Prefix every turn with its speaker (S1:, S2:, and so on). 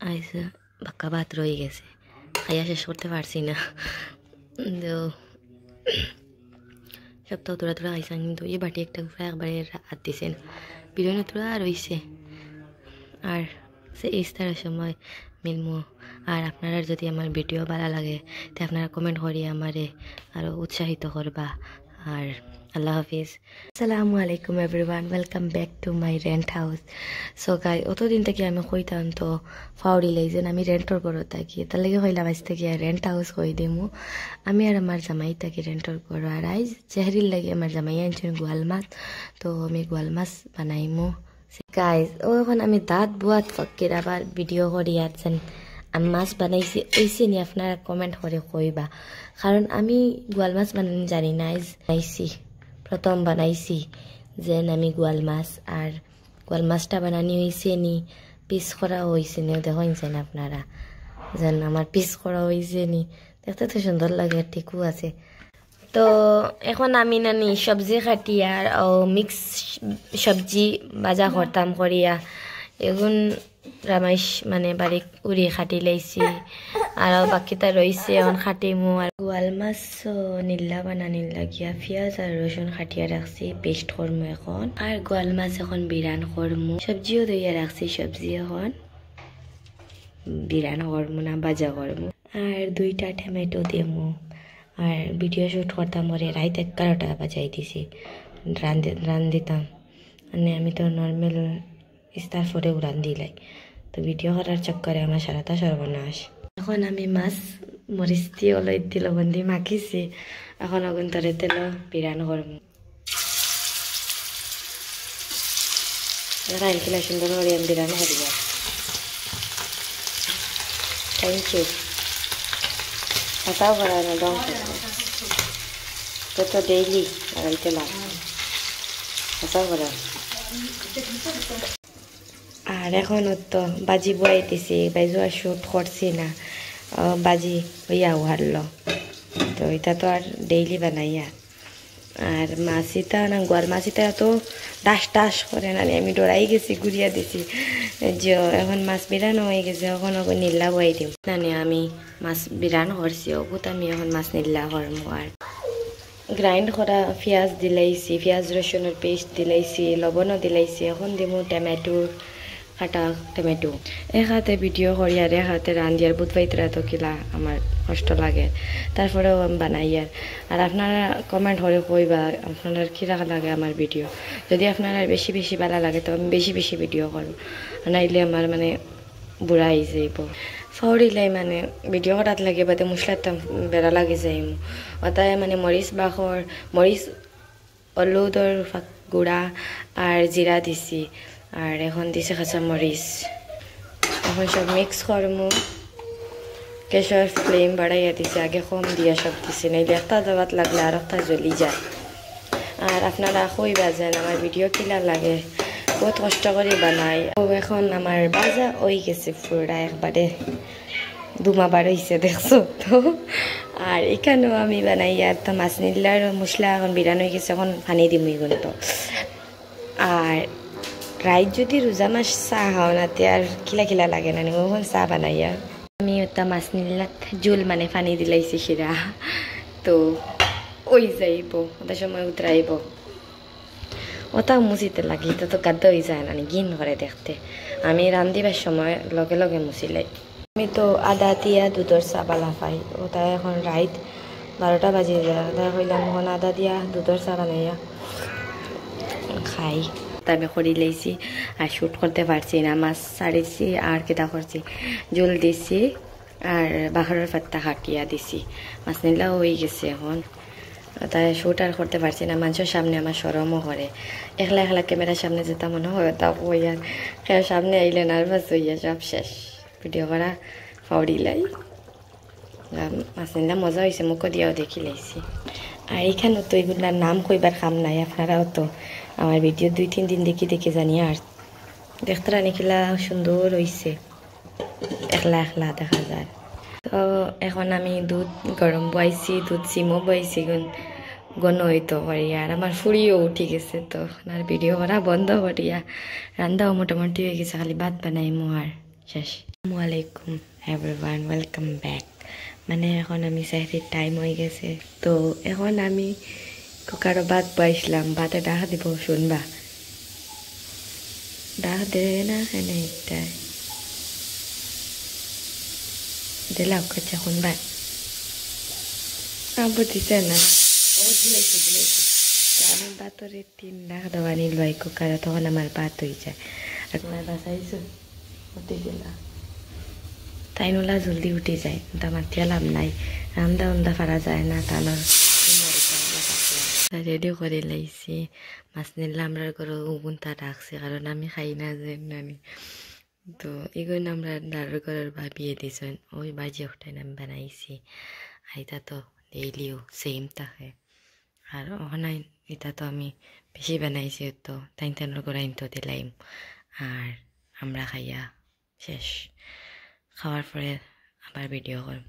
S1: আইস বাক্কা ভাত রয়ে গেছে, খাইয়া শেষ করতে পারছি না। তো সপ্তাহ তোরা তোরা খাইছেন, কিন্তু এই বাটি একটা উপরে একবারে হাত দিছেন, বিরিয়ানি তোরা রয়েছে। আর সে ইস্তারের সময় মিলমো। আর আপনারা যদি আমার ভিডিও ভালো লাগে তো আপনারা কমেন্ট করিয়ে আমারে আরও উৎসাহিত করবা। আর আল্লাহ হাফিজ। আসসালামু আলাইকুম everyone, welcome back to my rent house. So গাই অতদিন থেকে আমি কইতাম তো ফাউরি লাইছেন আমি রেন্টর ঘরত থাকি, তার লাগে কইলাম আজ থেকে রেন্ট হাউস কই দিমু। আমি আর আমার জামাই থাকি রেন্টর ঘর। আর আইজ চেহারির লাগে আমার জামাই আনছেন গোয়াল মাছ, তো আমি গোয়াল মাছ বানাইমু। গাইজ ও এখন আমি দাঁত বুয়াত ফকির আবার ভিডিও করি আছেন আমি মাছ বানাইছি ওইসে নি, আপনারা কমেন্ট করে কইবা। কারণ আমি গোয়াল মাছ বানানো জানি না, বানাইছি প্রথম বানাইছি যেন আমি গোয়াল মাছ। আর গোয়াল মাছটা বানানি হয়েছে নি, পিস করা হয়েছে নি, দেখেন আপনারা যেন আমার পিস করা হয়েছে নি, দেখতে তো সুন্দর লাগে, ঠিকও আছে। তো এখন আমি নানি সবজি কাটিয়ার ও মিক্স সবজি বাজা করতাম করিয়া এখন রামাইশ মানে বাড়ি উড়ি খাটি লাইছি। আর বাকিটা রয়েছে এখন খাটিমু। আর গোয়াল মাছ নীলা বানানির লাগিয়া পিঁয়াজ আর রসুন খাটিয়া রাখছি, পেস্ট করমু এখন। আর গোয়াল মাছ এখন বিরান করমু, সবজিও দইয়া রাখছি, সবজি এখন বিরান করমু না বাজা করমু। আর 2টা টমেটো দেমু। আর ভিডিও শ্যুট করতাম ওরে রাত 11টা বাজাই দিছি, রান্ধিতাম মানে আমি তো নর্মাল ইস্তার পরেও রান্ধিলাই, তো ভিডিও করার চক্করে আমার সারাটা সর্বনাশ। এখন আমি মাছ মরিচ দিয়ে অলই দিল বন্দি মাখিছি, এখন আগুন তরে তেল বিরান করবো। রাইনকিলা সুন্দর করে আমি বিরান করিব। Thank you. খাতাও করানো দম তো ডেইলি লাগাইতে লাগ খাতাও করা। আর এখন তো বাজি বয়াইতেছি, বাইজু আর শ্যুট করছি না, বাজি হইয়া হারলো, তো এটা তো আর ডেইলি বানাইয়া। আর মাছিটা না গোয়াল মাছিটা তো ডাস টাস করে না, আমি ডরাই গেছি, ঘুরিয়া দিছি যে এখন মাছ বিরানো হয়ে গেছে, এখন ওকে নীলা বয়াই দিম না। আমি মাছ বিরান করছি ওগুত, আমি এখন মাছ নীলা করবো। আর গ্রাইন্ড করা পেঁয়াজ দিলাইছি, পেঁয়াজ রসুনের পেস্ট দিলাইছি, লবণও দিলাইছি, এখন দিব টমেটোর কাটা টমেটো। এক হাতে ভিডিও করি আর এক হাতে রান্ধি, আর বুধবাইতরা তো কিলা আমার কষ্ট লাগে, তারপরেও আমি বানাই। আর আপনারা কমেন্ট করে কইবা আপনার কিরা লাগে আমার ভিডিও, যদি আপনারা বেশি বেশি ভালো লাগে তো আমি বেশি বেশি ভিডিও করব, নাইলে আমার মানে বুড়া হয়ে যাইব। ফাউরিলাই মানে ভিডিও করাত লাগে বাদে মশলাটা বেড়া লাগে যাই, ওটাই মানে মরিচ বাখর, মরিচ হলুদর গুঁড়া আর জিরা দিছি, আর এখন দিছে কাঁচা মরিচ। এখন সব মিক্স করমু, গ্যাসের ফ্লেম বাড়াইয়া দিছে, আগে কম দিয়া সব দিছে, নাইলে একটা দাবাত লাগলে আর একটা জ্বলি যায়। আর আপনারা কইবা যেন আমার ভিডিও কিলা লাগে, বহুত কষ্ট করে বানাই। ও এখন আমার বাজা ওই গেছে পুরা একবারে দুমাবার হয়েছে, দেখছো তো। আর এখানেও আমি বানাই, আর তো মাছ নিলার মশলা এখন বিরান হয়ে গেছে, এখন পানি দিমই কিন্তু। আর রাইত যদি রোজা মাছ চাহ খাও নাতে আর খিলা খিলা লাগে না, ওখান চাহ বানাই। আর আমি ওটা মাছ নিলাত জোল মানে পানি দিলাইছি শিরা, তো ওই যাইব ওটার সময় উতরাইব, ওটাও মুছিতে লাগে, এটা তো গাদ্দ হয়ে যায় না, ঘিন করে দেখতে। আমি রান্ধিবার সময় লগে লগে মুছিলাই। আমি তো আদা দিয়া দুধের চা বালা পাই, ওটা এখন রাইত 12টা বাজে যায়, ওটা কইলাম এখন আদা দিয়া দুধের চা বানাইয়া খাই। আমি করি লাইছি আর শ্যুট করতে পারছি না, মাছ ছাড়িছি আর কেটা করছি জল দিছি আর বাখরের পাত্তা কাটিয়া দিছি, মাছ নিলাও হয়ে গেছে। এখন তাই শ্যুট আর করতে পারছি না, মানুষের সামনে আমার সরমও করে, একলা একলা ক্যামেরার সামনে যেটা মনে হয় তা ওই। আর সামনে আইলে নার্ভাস হইয়া সব শেষ, ভিডিও করা ফাউরি লাই। মাছ নিলা মজা হয়েছে, মুখও দিয়াও দেখি লাইছি। আর এখানেও তো এগুলার নাম কইবার কাম নাই, আপনারাও তো আমার ভিডিও 2-3 দিন দেখি দেখে জানিয়ে। আর দেখতে রানি খেলা সুন্দর হয়েছে, একলা একলা দেখা যায়। তো এখন আমি দুধ গরম বয়াইছি, দুধ চিমও বয়াইছি গণ হইতো করিয়া। আর আমার ফুড়িও উঠি গেছে, তো আর ভিডিও করা বন্ধ করিয়া রান্নাও মোটামুটি হয়ে গেছে, খালি ভাত বানাইমো আর শেষ। আসসালামু আলাইকুম এভরিওয়ান, ওয়েলকাম ব্যাক। মানে এখন আমি সেহরির টাইম হয়ে গেছে, তো এখন আমি কুকারও ভাত বসাইছিলাম। ভাতে ডাহা দিব, শুনবা ডাহা দেবে না এনে একটা দিলাম কাছে শুনবা বুঝিছে না। ও ঝুলাইছে ঝুলাইছে, তো আমি ভাতরে 3 ডাহা দেওয়া নিল কুকারে, তখন আমার ভাত হয়ে যায়। আর তোমার বাসাইছো উঠে দিলা তাই নোলা জলদি উঠে যায়, কিন্তু আমার তেলাম নাই, রান্দা উন্দা ফারা যায় না তানোর। রেডি করে লাইছি মাছ নিলে আমরা করে উগুনটা রাখছি, কারণ আমি খাই না যে নানি। তো এগুলো আমরা দাঁড় করার ভাবিয়ে দিয়েছেন, ওই বাজি ওটাই আমি বানাইছি। আইতা তো ডেইলিও সেম থাকে, আর ওখানে এটা তো আমি বেশি বানাইছি, তো তাই তেনার করে আইন তো দিলাইম। আর আমরা খাইয়া শেষ, খাওয়ার পরে আবার ভিডিও করব।